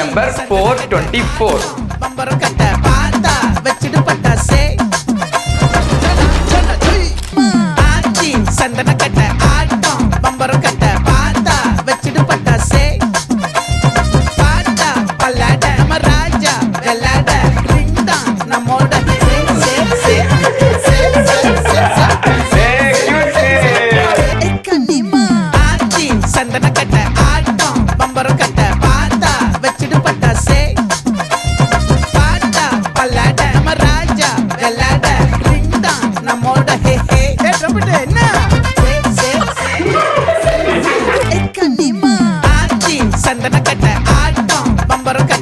number 424. பம்பரம் கட்ட பார்த்தா வச்சிடு பட்டாசே ஆச்சி சந்தன கட்ட ஆட்டம் பம்பரம் கட்ட பார்த்தா வச்சிடு பட்டாசே பாட்டா பல்லாட நம்ம ராஜா வெள்ளாட ரிங் தான் நம்மோட ஆச்சி சந்தன கட்ட ஆட்டம் பம்பரம் கட்ட பார்த்தா வச்சிடு பட்டாசே பாட்டா பல்லாட நம்ம ராஜா வெள்ளாட ரிங் தான் நம்மோட ஹே ஹே என்ன ஆச்சி சந்தன கட்ட ஆட்டம் பம்பரம் கட்ட